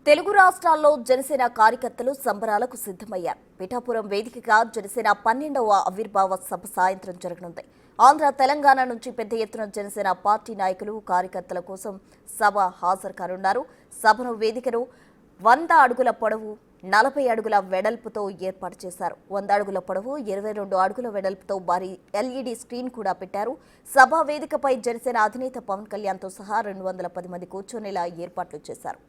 తెలుగు రాష్ట్రాల్లో జనసేన కార్యకర్తలు సంబరాలకు సిద్ధమయ్యారు. పిఠాపురం వేదికగా జనసేన 12వ ఆవిర్భావ సభ సాయంత్రం జరగనుంది. ఆంధ్ర, తెలంగాణ నుంచి పెద్ద ఎత్తున జనసేన పార్టీ నాయకులు, కార్యకర్తల కోసం సభ హాజరు కానున్నారు. సభను వేదికను 100 అడుగుల పొడవు, 40 అడుగుల వెడల్పుతో ఏర్పాటు చేశారు. 100 అడుగుల పొడవు, 22 అడుగుల వెడల్పుతో భారీ ఎల్ఈడీ స్క్రీన్ కూడా పెట్టారు. సభా వేదికపై జనసేన అధినేత పవన్ కళ్యాణ్తో సహా 210 మంది కూర్చొనేలా ఏర్పాట్లు చేశారు.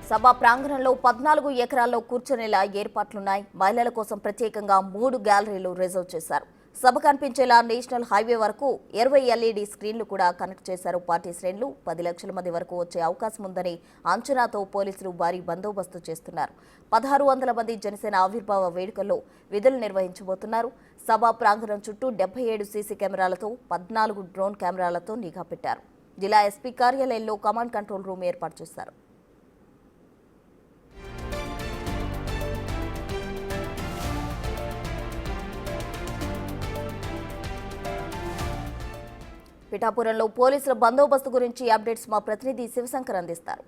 సభా ప్రాంగణంలో 14 ఎకరాల్లో కూర్చునేలా ఏర్పాట్లున్నాయి. మహిళల కోసం ప్రత్యేకంగా 3 గ్యాలరీలు రిజర్వ్ చేశారు. సభ కనిపించేలా నేషనల్ హైవే వరకు 20 ఎల్ఈడీ స్క్రీన్లు కూడా కనెక్ట్ చేశారు. పార్టీ శ్రేణులు 10 లక్షల మంది వరకు వచ్చే అవకాశం ఉందని అంచనాతో పోలీసులు భారీ బందోబస్తు చేస్తున్నారు. 1600 మంది జనసేన ఆవిర్భావ వేడుకల్లో విధులు నిర్వహించబోతున్నారు. సభా ప్రాంగణం చుట్టూ 77 సీసీ కెమెరాలతో 14 డ్రోన్ కెమెరాలతో నిఘా పెట్టారు. జిల్లా ఎస్పీ కార్యాలయంలో కమాండ్ కంట్రోల్ రూమ్ ఏర్పాటు చేశారు. పిఠాపురంలో పోలీసుల బందోబస్తు గురించి అప్డేట్స్ మా ప్రతినిధి శివశంకర్ అందిస్తారు.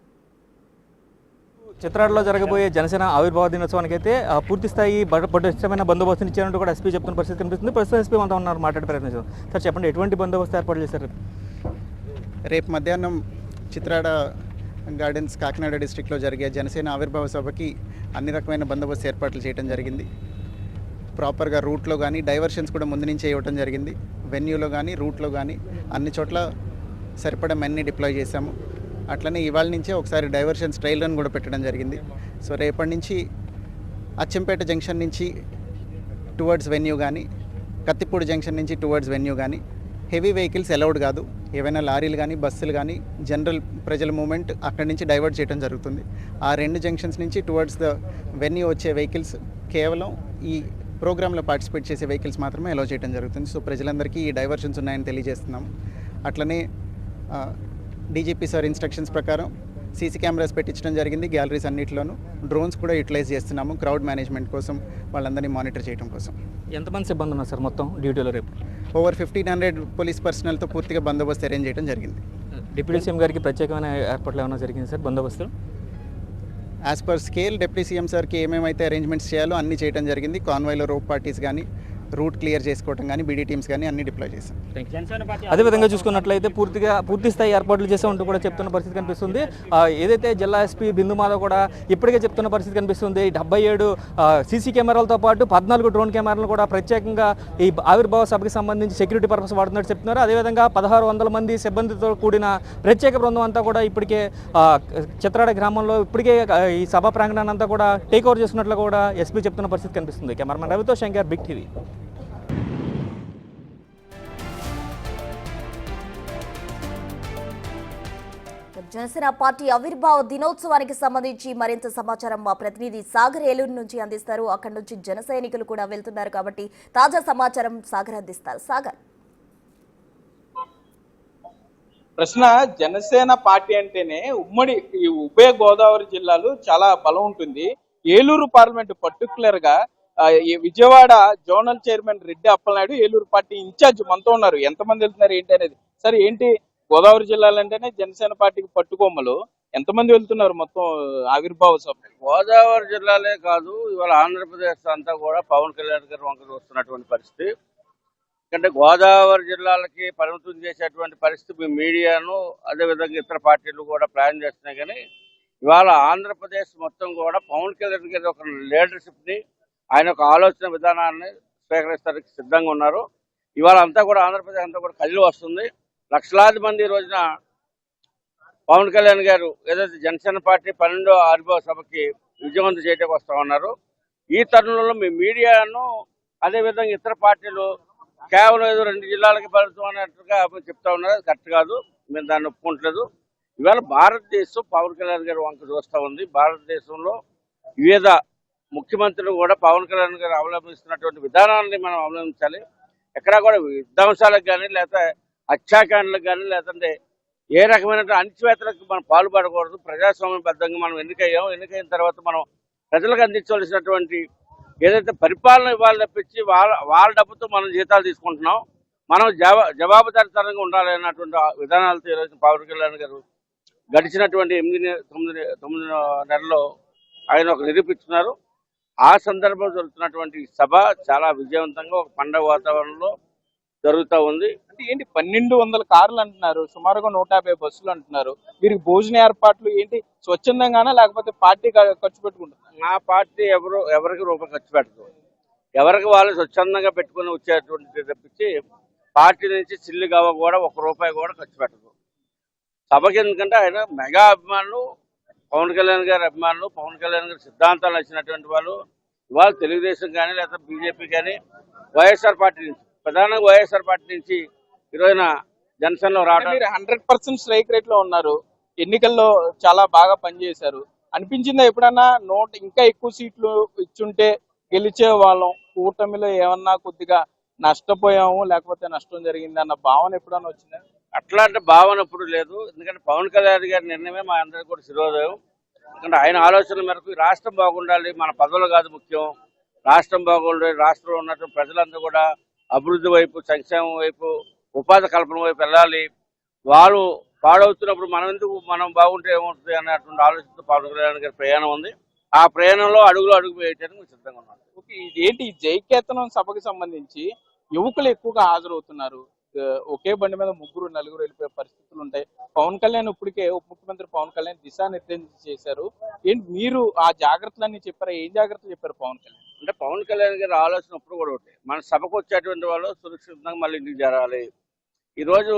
చిత్రాడలో జరగబోయే జనసేన ఆవిర్భావ దినోత్సవానికి అయితే పూర్తి స్థాయి పటిష్టమైన బందోబస్తుని ఇచ్చారంటూ కూడా ఎస్పీ చెప్తున్న పరిస్థితి కనిపిస్తుంది. ప్రస్తుతం ఎస్పీ అంతా ఉన్నారు, మాట్లాడే ప్రయత్నించారు. సార్ చెప్పండి, ఎటువంటి బందోబస్తు ఏర్పాటు చేశారు? రేపు మధ్యాహ్నం చిత్రాడ గార్డెన్స్ కాకినాడ డిస్ట్రిక్ట్లో జరిగే జనసేన ఆవిర్భావ సభకి అన్ని రకమైన బందోబస్తు ఏర్పాట్లు చేయడం జరిగింది. ప్రాపర్గా రూట్లో కానీ డైవర్షన్స్ కూడా ముందు నుంచే ఇవ్వడం జరిగింది. వెన్యూలో కానీ రూట్లో కానీ అన్ని చోట్ల సరిపడా మెన్ని డిప్లాయ్ చేశాము. అట్లనే ఇవాళ నుంచే ఒకసారి డైవర్షన్స్ ట్రైల్ రన్ కూడా పెట్టడం జరిగింది. సో రేపటి నుంచి అచ్చంపేట జంక్షన్ నుంచి టువర్డ్స్ వెన్యూ కానీ, కత్తిపూడి జంక్షన్ నుంచి టువర్డ్స్ వెన్యూ కానీ హెవీ వెహికల్స్ అలౌడ్ కాదు. ఏవైనా లారీలు కానీ, బస్సులు కానీ, జనరల్ ప్రజల మూమెంట్ అక్కడి నుంచి డైవర్ట్ చేయడం జరుగుతుంది. ఆ 2 జంక్షన్స్ నుంచి టువర్డ్స్ ద వెన్యూ వచ్చే వెహికల్స్ కేవలం ఈ ప్రోగ్రాంలో పార్టిసిపేట్ చేసే వెహికల్స్ మాత్రమే అలౌ చేయడం జరుగుతుంది. సో ప్రజలందరికీ ఈ డైవర్షన్స్ ఉన్నాయని తెలియజేస్తున్నాము. అట్లనే డీజీపీ సార్ ఇన్స్ట్రక్షన్స్ ప్రకారం సీసీ కెమెరాస్ పెట్టించడం జరిగింది. గ్యాలరీస్ అన్నింటిలోనూ డ్రోన్స్ కూడా యూటిలైజ్ చేస్తున్నాము క్రౌడ్ మేనేజ్మెంట్ కోసం, వాళ్ళందరినీ మానిటర్ చేయడం కోసం. ఎంతమంది సిబ్బంది ఉన్నారు సార్ మొత్తం డ్యూటీలో? రేపు ఓవర్ 1500 పోలీస్ పర్సనల్తో పూర్తిగా బందోబస్తు అరేంజ్ చేయడం జరిగింది. డిప్యూటీ సీఎం గారికి ప్రత్యేకమైన ఏర్పాట్లు ఏమైనా జరిగింది సార్ బందోబస్తు? As per scale deputy CM సార్కి ఏమేమైతే అరేంజ్మెంట్స్ చేయాలో అన్నీ చేయడం జరిగింది. కాన్వాయ్లో రోప్ పార్టీస్ కానీ, రూట్ క్లియర్ చేసుకోవడం కానీ, బీడీ టీమ్స్ కానీ అన్ని డిప్లాయ్ చేశాం. అదేవిధంగా చూసుకున్నట్లయితే పూర్తి స్థాయి ఏర్పాట్లు చేసామంటూ కూడా చెప్తున్న పరిస్థితి కనిపిస్తుంది. ఏదైతే జిల్లా ఎస్పీ బిందు మాధవ్ కూడా ఇప్పటికే చెప్తున్న పరిస్థితి కనిపిస్తుంది. 77 సీసీ కెమెరాలతో పాటు 14 డ్రోన్ కెమెరాలు కూడా ప్రత్యేకంగా ఈ ఆవిర్భావ సభకి సంబంధించి సెక్యూరిటీ పర్పస్ వాడుతున్నట్టు చెప్తున్నారు. అదేవిధంగా 1600 మంది సిబ్బందితో కూడిన ప్రత్యేక బృందం అంతా కూడా ఇప్పటికే చిత్రాడ గ్రామంలో ఇప్పటికే ఈ సభా ప్రాంగణాన్ని అంతా కూడా టేక్ ఓవర్ చేస్తున్నట్లు కూడా ఎస్పీ చెప్తున్న పరిస్థితి కనిపిస్తుంది. కెమెరామెన్ రవితో Shankar, big TV. Janasena party ఆవిర్భావ దినోత్సవానికి సంబంధించి మరింత సమాచారం మా ప్రతినిధి సాగర్ ఏలూరు నుంచి అందిస్తారు. అక్కడి నుంచి జన సైనికులు కూడా వెళ్తున్నారు కాబట్టి తాజా సమాచారం సాగర్ అందిస్తారు. సాగర్, ప్రశ్న, జనసేన పార్టీ అంటేనే ఉమ్మడి ఈ ఉభయ గోదావరి జిల్లాలు చాలా బలం ఉంటుంది. ఏలూరు పార్లమెంట్ పర్టికులర్ గా Vijayawada zonal chairman Reddy Appalanaidu Eluru party incharge మనతో ఉన్నారు. ఎంతమంది వెళ్తున్నారు ఏంటి అనేది? సరే, ఏంటి గోదావరి జిల్లాలంటేనే జనసేన పార్టీకి పట్టుకొమ్మలు, ఎంతమంది వెళ్తున్నారు మొత్తం ఆవిర్భావ సభ? గోదావరి జిల్లాలే కాదు, ఇవాళ ఆంధ్రప్రదేశ్ అంతా కూడా పవన్ కళ్యాణ్ గారు వంక చూస్తున్నటువంటి పరిస్థితి. ఎందుకంటే గోదావరి జిల్లాలకి పరిమితం చేసేటువంటి పరిస్థితి మీడియాను, అదేవిధంగా ఇతర పార్టీలు కూడా ప్లాన్ చేస్తున్నాయి. కానీ ఇవాళ ఆంధ్రప్రదేశ్ మొత్తం కూడా పవన్ కళ్యాణ్ గారి ఒక లీడర్షిప్ని, ఆయన ఒక ఆలోచన విధానాన్ని స్వీకరిస్తానికి సిద్ధంగా ఉన్నారు. ఇవాళ అంతా కూడా ఆంధ్రప్రదేశ్ అంతా కూడా కదిలి వస్తుంది. లక్షలాది మంది ఈ రోజున పవన్ కళ్యాణ్ గారు ఏదైతే జనసేన పార్టీ 12వ ఆవిర్భావ సభకి విజయవంతం చేయడానికి వస్తూ ఉన్నారు. ఈ తరుణంలో మీ మీడియాను, అదేవిధంగా ఇతర పార్టీలు కేవలం ఏదో 2 జిల్లాలకి పరిమితం అన్నట్టుగా చెప్తా ఉన్నారు. అది కరెక్ట్ కాదు, మేము దాన్ని ఒప్పుకోవట్లేదు. ఇవాళ భారతదేశం పవన్ కళ్యాణ్ గారు వంక చూస్తూ ఉంది. భారతదేశంలో వివిధ ముఖ్యమంత్రులు కూడా పవన్ కళ్యాణ్ గారు అవలంబిస్తున్నటువంటి విధానాన్ని మనం అవలంబించాలి. ఎక్కడా కూడా విధ్వంసాలకు కానీ, లేకపోతే హత్యాకాండలకు కానీ, లేదంటే ఏ రకమైన అణచివేతలకు మనం పాల్పడకూడదు. ప్రజాస్వామ్యబద్ధంగా మనం ఎన్నికయ్యాం. ఎన్నికైన తర్వాత మనం ప్రజలకు అందించవలసినటువంటి ఏదైతే పరిపాలన ఇవ్వాలి తప్పించి వాళ్ళ డబ్బుతో మనం జీతాలు తీసుకుంటున్నాం. మనం జవాబుదారితనంగా ఉండాలి అన్నటువంటి విధానాలతో ఈరోజు పవన్ కళ్యాణ్ గారు గడిచినటువంటి 9 నెలల్లో ఆయన ఒక నిరూపించుకున్నారు. ఆ సందర్భంలో జరుగుతున్నటువంటి సభ చాలా విజయవంతంగా ఒక పండగ వాతావరణంలో జరుగుతూ ఉంది. అంటే ఏంటి 1200 కార్లు అంటున్నారు, సుమారుగా 150 బస్సులు అంటున్నారు. వీరికి భోజన ఏర్పాట్లు ఏంటి స్వచ్ఛందంగానా లేకపోతే పార్టీ ఖర్చు పెట్టుకుంటున్నారు? మా పార్టీ ఎవరికి రూపాయి ఖర్చు పెట్టదు. ఎవరికి వాళ్ళు స్వచ్ఛందంగా పెట్టుకుని వచ్చేటువంటి తప్పించి పార్టీ నుంచి చిల్లి గవ్వ కూడా 1 రూపాయి కూడా ఖర్చు పెట్టదు. సభకి ఎందుకంటే ఆయన మెగా అభిమానులు, పవన్ కళ్యాణ్ గారి అభిమానులు, పవన్ కళ్యాణ్ గారి సిద్ధాంతాలు నచ్చినటువంటి వాళ్ళు ఇవాళ తెలుగుదేశం కానీ లేదా బీజేపీ కానీ వైఎస్ఆర్ పార్టీ నుంచి, ప్రధానంగా వైఎస్ఆర్ పార్టీ నుంచి ఈరోజున జనసేనలో రావడం. మీరు 100% స్ట్రైక్ రేట్ లో ఉన్నారు, ఎన్నికల్లో చాలా బాగా పనిచేశారు. అనిపించిందా ఎప్పుడన్నా ఇంకా ఎక్కువ సీట్లు ఇచ్చుంటే గెలిచే వాళ్ళం, కూటమిలో ఏమన్నా కొద్దిగా నష్టపోయాము లేకపోతే నష్టం జరిగింది అన్న భావన ఎప్పుడన్నా వచ్చిందా? అట్లాంటి భావన ఎప్పుడు లేదు. ఎందుకంటే పవన్ కళ్యాణ్ గారి నిర్ణయమే మా అందరికీ కూడా శిరోదయం. ఎందుకంటే ఆయన ఆలోచన మేరకు రాష్ట్రం బాగుండాలి, మన పదవులు కాదు ముఖ్యం, రాష్ట్రం బాగుండాలి, రాష్ట్రంలో ఉన్నటువంటి ప్రజలందరూ కూడా అభివృద్ధి వైపు, సంక్షేమం వైపు, ఉపాధి కల్పన వైపు వెళ్ళాలి. వాళ్ళు పాడవుతున్నప్పుడు మనం బాగుంటే ఏమవుతుంది అన్నటువంటి ఆలోచనతో పవన్ కళ్యాణ్ గారి ప్రయాణం ఉంది. ఆ ప్రయాణంలో అడుగు వేయడానికి సిద్ధంగా ఉన్నాం. ఏంటి ఈ జైకేతనం సభకి సంబంధించి యువకులు ఎక్కువగా హాజరవుతున్నారు. ఒకే బండి మీద 3-4 వెళ్ళిపోయే పరిస్థితులు ఉంటాయి. పవన్ కళ్యాణ్ ఇప్పటికే ఉప ముఖ్యమంత్రి పవన్ కళ్యాణ్ దిశానిర్దేశం చేశారు. ఏంటి మీరు ఆ జాగ్రత్తలన్నీ చెప్పారా? ఏం జాగ్రత్తలు చెప్పారు పవన్ కళ్యాణ్? అంటే పవన్ కళ్యాణ్ గారి ఆలోచన అప్పుడు కూడా ఒకటి, మన సభకు వచ్చేటువంటి వాళ్ళు సురక్షితంగా మళ్ళీ ఇంటికి చేరాలి. ఈరోజు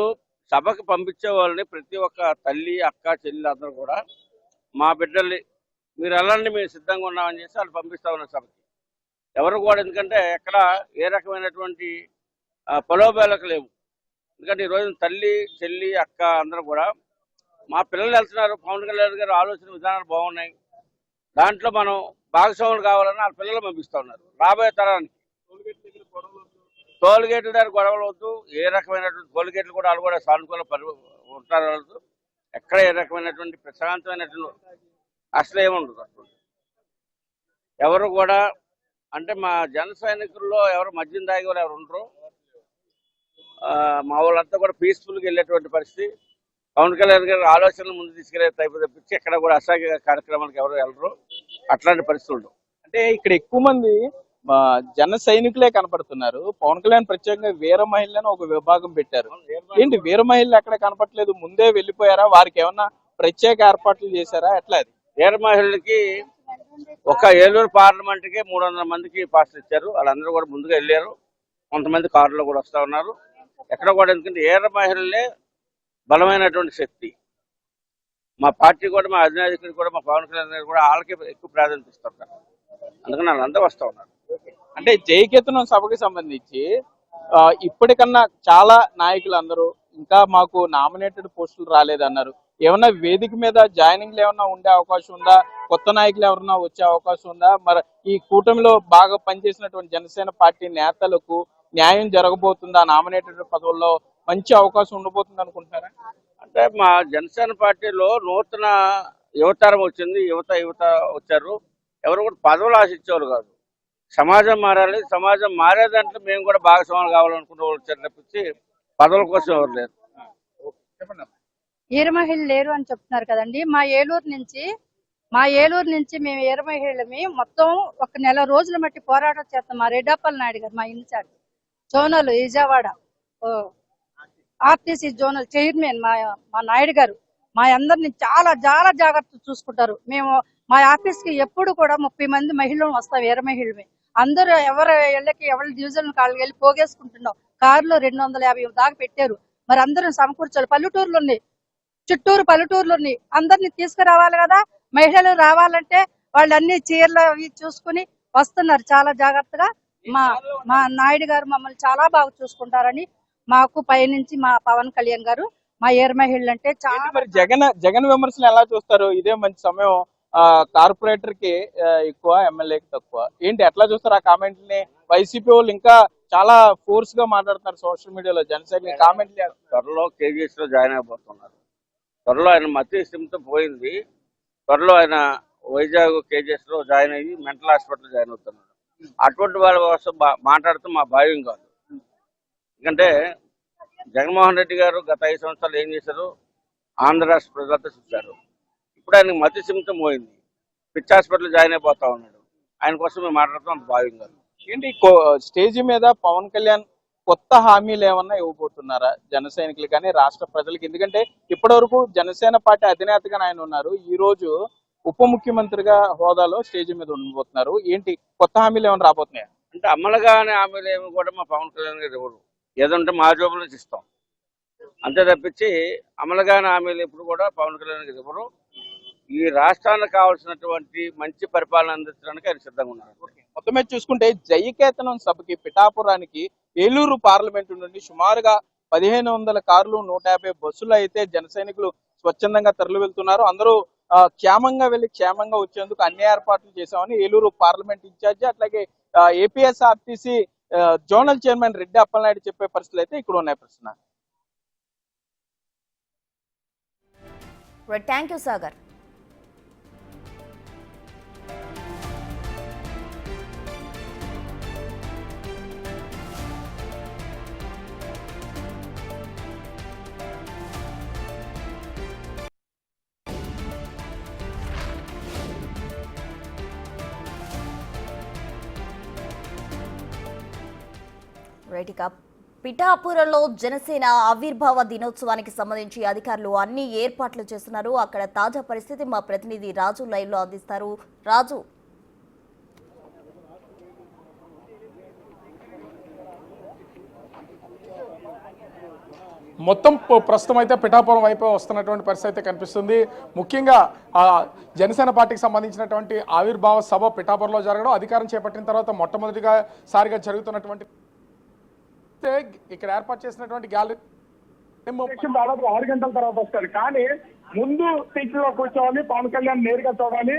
సభకు పంపించే వాళ్ళని ప్రతి ఒక్క తల్లి, అక్క, చెల్లి అందరూ కూడా మా బిడ్డల్ని మీరు వెళ్ళండి, మేము సిద్ధంగా ఉన్నామని చేసి వాళ్ళు పంపిస్తా ఉన్నారు సభకి. ఎవరు కూడా, ఎందుకంటే ఎక్కడ ఏ రకమైనటువంటి ప్రలోభాలకు లేవు. ఎందుకంటే ఈరోజు తల్లి, చెల్లి, అక్క అందరూ కూడా మా పిల్లలు వెళ్తున్నారు, పవన్ కళ్యాణ్ గారు ఆలోచన విధానాలు బాగున్నాయి, దాంట్లో మనం భాగస్వాములు కావాలని వాళ్ళ పిల్లలు పంపిస్తూ ఉన్నారు. రాబోయే తరానికి టోల్గేట్ల దగ్గర గొడవలు వద్దు, ఏ రకమైనటువంటి టోల్గేట్లు కూడా వాళ్ళు కూడా సానుకూల ఉంటారు. వాళ్ళు ఎక్కడ ఏ రకమైనటువంటి ప్రశాంతమైనటువంటి అసలు ఏముండదు. ఎవరు కూడా అంటే మా జన సైనికుల్లో ఎవరు మద్యం దాగి వాళ్ళు ఎవరు ఉండరు. మా వాళ్ళంతా కూడా పీస్ఫుల్గా వెళ్ళేటువంటి పరిస్థితి. పవన్ కళ్యాణ్ గారి ఆలోచనలు ముందు తీసుకెళ్లే టైపు తప్పించి ఎక్కడ కూడా అసాధ్య కార్యక్రమాలకు ఎవరు వెళ్ళరు. అట్లాంటి పరిస్థితులు. అంటే ఇక్కడ ఎక్కువ మంది జన సైనికులే కనపడుతున్నారు. పవన్ కళ్యాణ్ ప్రత్యేకంగా వీర మహిళలను ఒక విభాగం పెట్టారు. ఏంటి వీర మహిళలు ఎక్కడ కనపట్లేదు? ముందే వెళ్ళిపోయారా? వారికి ఏమన్నా ప్రత్యేక ఏర్పాట్లు చేశారా? ఎట్లా? అది వీర మహిళలకి ఒక ఏలూరు పార్లమెంట్ కి 300 మందికి పాస్లు ఇచ్చారు. వాళ్ళందరూ కూడా ముందుగా వెళ్ళారు. కొంతమంది కారులో కూడా వస్తా ఉన్నారు. ఎక్కడ కూడా, ఎందుకంటే వీర మహిళలే బలమైనటువంటి శక్తి. మా పార్టీ కూడా, మా అధినాయకుడు కూడా, మా పవన్ కళ్యాణ్ గారు కూడా వాళ్ళకి ఎక్కువ ప్రాధాన్యత ఇస్తారు. అందుకని వాళ్ళందరూ వస్తూ ఉన్నారు. అంటే జైకేతనం సభకి సంబంధించి ఇప్పటికన్నా చాలా నాయకులు అందరూ ఇంకా మాకు నామినేటెడ్ పోస్టులు రాలేదన్నారు. ఏమన్నా వేదిక మీద జాయినింగ్లు ఏమన్నా ఉండే అవకాశం ఉందా? కొత్త నాయకులు ఎవరన్నా వచ్చే అవకాశం ఉందా? మరి ఈ కూటమిలో బాగా పనిచేసినటువంటి జనసేన పార్టీ నేతలకు న్యాయం జరగబోతుందా? నామినేటెడ్ పదవుల్లో మంచి అవకాశం ఉండబోతుంది అనుకుంటున్నారా? అంటే మా జనసేన పార్టీలో నూతన యువతరం వచ్చింది. యువత వచ్చారు. ఎవరు కూడా పదవులు ఆశించేవారు కాదు. సమాజం మారాలి, సమాజం మారేదంటే మేము కూడా భాగస్వాములు కావాలనుకున్న వాళ్ళు వచ్చారు తప్పించి పదవుల కోసం ఎవరు లేరు. వీర మహిళలు లేరు అని చెప్తున్నారు కదండి. మా ఏలూరు నుంచి మేము వీర మహిళలమి మొత్తం 1 నెల రోజుల మట్టి పోరాటం చేస్తాం. మా రెడ్డప్పల నాయుడు గారు, మా incharge zonal Vijayawada RTC zonal chairman మా నాయుడు గారు మా అందరిని చాలా చాలా జాగ్రత్తలు చూసుకుంటారు. మేము మా ఆఫీస్ కి ఎప్పుడు కూడా 30 మంది మహిళలు వస్తాం. వీర మహిళమే అందరూ ఎవరి ఇళ్ళకి ఎవరి డివిజన్ కాళ్ళకి వెళ్ళి పోగేసుకుంటున్నాం. కారులో 250 దాకా పెట్టారు. మరి అందరం సమకూర్చాలి. పల్లెటూరులో చుట్టూరు పల్లెటూరులోని అందరినీ తీసుకురావాలి కదా. మహిళలు రావాలంటే వాళ్ళు అన్ని చీరలు అవి చూసుకుని వస్తున్నారు చాలా జాగ్రత్తగా. మా నాయుడు గారు మమ్మల్ని చాలా బాగా చూసుకుంటారని మాకు పైనుంచి మా పవన్ కళ్యాణ్ గారు మా వీర మహిళలు అంటే చాలా. మరి జగన్ విమర్శలు ఎలా చూస్తారు? ఇదే మంచి సమయం, కార్పొరేటర్ కి ఎక్కువ, ఎమ్మెల్యేకి తక్కువ. ఏంటి ఎట్లా చూస్తారు ఆ కామెంట్ని? వైసీపీ వాళ్ళు ఇంకా చాలా ఫోర్స్ గా మాట్లాడుతున్నారు సోషల్ మీడియాలో. జనసేన కామెంట్లు త్వరలో కేజీఎస్ లో జాయిన్ అయిపోతున్నారు. త్వరలో ఆయన మధ్యస్థంతో పోయింది. త్వరలో ఆయన వైజాగ్ కేజీఎస్ లో జాయిన్ అయ్యి మెంటల్ హాస్పిటల్ జాయిన్ అవుతున్నారు. అటువంటి వాళ్ళ కోసం మాట్లాడుతూ మా భావ్యం కాదు. ఎందుకంటే జగన్మోహన్ రెడ్డి గారు గత 5 సంవత్సరాలు ఏం చేశారు ఆంధ్ర రాష్ట్ర ప్రజలతో చూశారు. ఇప్పుడు ఆయనకు మతి సిమితం పోయింది, పిచ్చి హాస్పిటల్ జాయిన్ అయిపోతా ఉన్నాడు. ఆయన కోసం మేము మాట్లాడుతాం, అంత భావ్యంగా. ఏంటి స్టేజ్ మీద పవన్ కళ్యాణ్ కొత్త హామీలు ఏమన్నా ఇవ్వబోతున్నారా జన సైనికులు కానీ రాష్ట్ర ప్రజలకి? ఎందుకంటే ఇప్పటి వరకు జనసేన పార్టీ అధినేతగా ఆయన ఉన్నారు, ఈ రోజు ఉప ముఖ్యమంత్రిగా హోదాలో స్టేజ్ మీద ఉండబోతున్నారు. ఏంటి కొత్త హామీలు ఏమైనా రాబోతున్నాయా? అంటే అమలుగానే హామీలు ఏమి కూడా మా పవన్ కళ్యాణ్ గారు ఎవరు, ఏదంటే మా జోబుల నుంచి ఇస్తాం అంతే తప్పించి అమలుగానే హామీలు ఇప్పుడు కూడా పవన్ కళ్యాణ్ గారు ఎవరు. ఈ రాష్ట్రానికి కావాల్సినటువంటి మంచి పరిపాలన అందించడానికి ఆయన సిద్ధంగా ఉన్నారు. మొత్తం మీద చూసుకుంటే జయకేతనం సభకి పిఠాపురానికి ఏలూరు పార్లమెంటు నుండి సుమారుగా 1500 కార్లు 150 బస్సులు అయితే జన సైనికులు స్వచ్ఛందంగా తరలి వెళ్తున్నారు. అందరూ క్షేమంగా వెళ్లి క్షేమంగా వచ్చేందుకు అన్ని ఏర్పాట్లు చేశామని ఏలూరు పార్లమెంట్ ఇన్ఛార్జి అట్లాగే APSRTC zonal chairman Reddy Appalanaidu చెప్పే పరిస్థితులు అయితే ఇక్కడ ఉన్నాయి. ప్రశ్న. Thank you Sagar. రైట్, పిఠాపురంలో జనసేన ఆవిర్భావ దినోత్సవానికి సంబంధించి అధికారులు అన్ని ఏర్పాట్లు చేస్తున్నారు. అక్కడ తాజా పరిస్థితి మా ప్రతినిధి రాజు లైవ్ లో అందిస్తారు. రాజు, మొత్తం ప్రస్తుతం అయితే పిఠాపురం వైపు వస్తున్నటువంటి పరిస్థితి అయితే కనిపిస్తుంది. ముఖ్యంగా జనసేన పార్టీకి సంబంధించినటువంటి ఆవిర్భావ సభ పిఠాపురంలో జరగడం, అధికారం చేపట్టిన తర్వాత మొట్టమొదటిగా సారిగా జరుగుతున్నటువంటి ఇక్కడ ఏర్పాటు చేసినటువంటి గ్యాలరీ దాదాపు 6 గంటల తర్వాత వస్తారు. కానీ ముందు సీట్లో కూర్చోవాలి, పవన్ కళ్యాణ్ నేరుగా చూడాలి,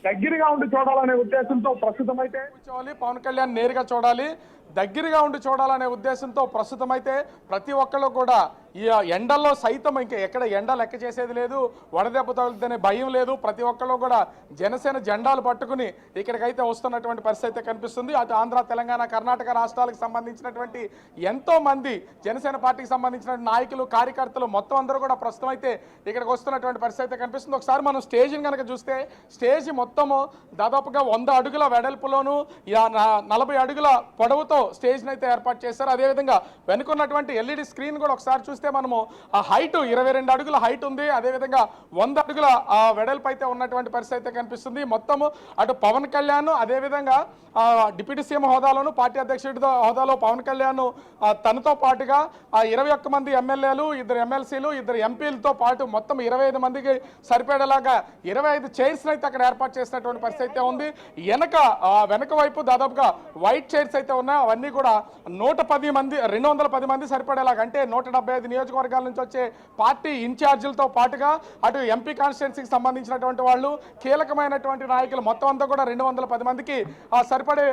దగ్గరగా ఉండి చూడాలనే ఉద్దేశంతో ప్రస్తుతం అయితే కూర్చోవాలి, పవన్ కళ్యాణ్ నేరుగా చూడాలి, దగ్గరగా ఉండి చూడాలనే ఉద్దేశంతో ప్రస్తుతం అయితే ప్రతి ఒక్కళ్ళు కూడా ఈ ఎండల్లో సైతం ఇంకా ఎక్కడ ఎండ లెక్క చేసేది లేదు, వడదెబ్బ తగులుతుందనే భయం లేదు. ప్రతి ఒక్కళ్ళు కూడా జనసేన జెండాలు పట్టుకుని ఇక్కడికైతే వస్తున్నటువంటి పరిస్థితి అయితే కనిపిస్తుంది. అటు ఆంధ్ర, తెలంగాణ, కర్ణాటక రాష్ట్రాలకు సంబంధించినటువంటి ఎంతో మంది జనసేన పార్టీకి సంబంధించిన నాయకులు, కార్యకర్తలు మొత్తం అందరూ కూడా ప్రస్తుతం అయితే ఇక్కడికి వస్తున్నటువంటి పరిస్థితి అయితే కనిపిస్తుంది. ఒకసారి మనం స్టేజ్ని కనుక చూస్తే స్టేజ్ మొత్తము దాదాపుగా 100 అడుగుల వెడల్పులోను 40 అడుగుల పొడవుతో స్టేజ్ని అయితే ఏర్పాటు చేశారు. అదేవిధంగా వెనుకున్నటువంటి ఎల్ఈడి స్క్రీన్ కూడా ఒకసారి చూస్తే మనము ఆ హైట్ 22 అడుగుల హైట్ ఉంది. అదేవిధంగా 100 అడుగుల వెడల్పు అయితే ఉన్నటువంటి పరిస్థితి అయితే కనిపిస్తుంది. మొత్తము అటు పవన్ కళ్యాణ్, అదేవిధంగా డిప్యూటీ సీఎం హోదాలోను, పార్టీ అధ్యక్షుడి హోదాలో పవన్ కళ్యాణ్ తనతో పాటుగా 21 మంది ఎమ్మెల్యేలు, 2 ఎమ్మెల్సీలు, 2 ఎంపీలతో పాటు మొత్తం 25 మందికి సరిపడేలాగా 25 చైర్స్ అయితే అక్కడ ఏర్పాటు చేసినటువంటి పరిస్థితి అయితే ఉంది. వెనక వైపు దాదాపుగా వైట్ చైర్స్ అయితే ఉన్నాయి. అవన్నీ కూడా 110 మంది 210 మంది సరిపడేలాగా, అంటే 175 నియోజకవర్గాల నుంచి వచ్చే పార్టీ ఇన్ఛార్జీలతో పాటుగా అటు ఎంపీ కాన్స్టిట్యున్సీకి సంబంధించినటువంటి వాళ్ళు, కీలకమైనటువంటి నాయకులు మొత్తం అంతా కూడా 210 మందికి సరిపడే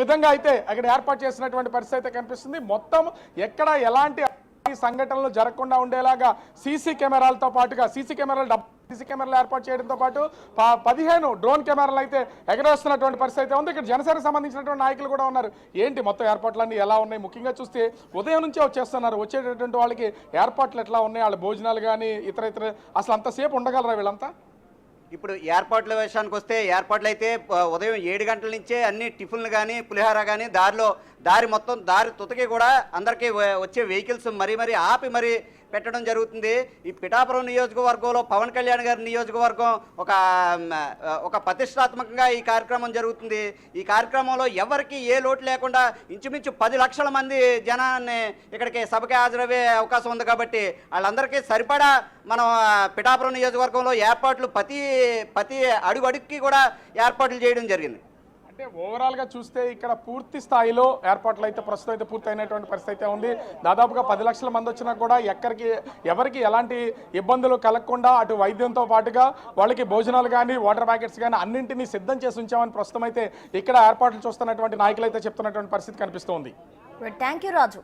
విధంగా అయితే అక్కడ ఏర్పాటు చేసినటువంటి పరిస్థితి అయితే కనిపిస్తుంది. మొత్తం ఎక్కడ ఎలాంటి సంఘటనలు జరగకుండా ఉండేలాగా సీసీ కెమెరాలతో పాటుగా సీసీ కెమెరాలు ఏర్పాటు చేయడంతో పాటు 15 డ్రోన్ కెమెరాలు అయితే ఎగరేస్తున్నటువంటి పరిస్థితి అయితే ఉంది. ఇక్కడ జనసేనకు సంబంధించినటువంటి నాయకులు కూడా ఉన్నారు. ఏంటి మొత్తం ఏర్పాట్లన్నీ ఎలా ఉన్నాయి? ముఖ్యంగా చూస్తే ఉదయం నుంచే వచ్చేస్తున్నారు. వచ్చేటటువంటి వాళ్ళకి ఏర్పాట్లు ఎట్లా ఉన్నాయి? వాళ్ళ భోజనాలు కానీ ఇతర అసలు అంతసేపు ఉండగలరా వీళ్ళంతా? ఇప్పుడు ఏర్పాట్ల విషయానికి వస్తే ఏర్పాట్లు అయితే ఉదయం 7 గంటల నుంచే అన్ని టిఫిన్లు కానీ, పులిహార కానీ, దారి తుతకి కూడా అందరికీ వచ్చే వెహికల్స్ మరీ ఆపి మరీ పెట్టడం జరుగుతుంది. ఈ పిఠాపురం నియోజకవర్గంలో పవన్ కళ్యాణ్ గారి నియోజకవర్గం ఒక ప్రతిష్టాత్మకంగా ఈ కార్యక్రమం జరుగుతుంది. ఈ కార్యక్రమంలో ఎవరికి ఏ లోటు లేకుండా ఇంచుమించు 10 లక్షల మంది జనాన్ని ఇక్కడికి సభకి హాజరయ్యే అవకాశం ఉంది. కాబట్టి వాళ్ళందరికీ సరిపడా మనం పిఠాపురం నియోజకవర్గంలో ఏర్పాట్లు ప్రతి అడుగుకి కూడా ఏర్పాట్లు చేయడం జరిగింది. అంటే ఓవరాల్గా చూస్తే ఇక్కడ పూర్తి స్థాయిలో ఏర్పాట్లు అయితే ప్రస్తుతం అయితే పూర్తయినటువంటి పరిస్థితి అయితే ఉంది. దాదాపుగా 10 లక్షల మంది వచ్చినా కూడా ఎవరికి ఎలాంటి ఇబ్బందులు కలగకుండా అటు వైద్యంతో పాటుగా వాళ్ళకి భోజనాలు కానీ, వాటర్ ప్యాకెట్స్ కానీ అన్నింటినీ సిద్ధం చేసి ఉంచామని ప్రస్తుతం అయితే ఇక్కడ ఏర్పాట్లు చూస్తున్నటువంటి నాయకులు అయితే చెప్తున్నటువంటి పరిస్థితి కనిపిస్తోంది. Thank you Raju.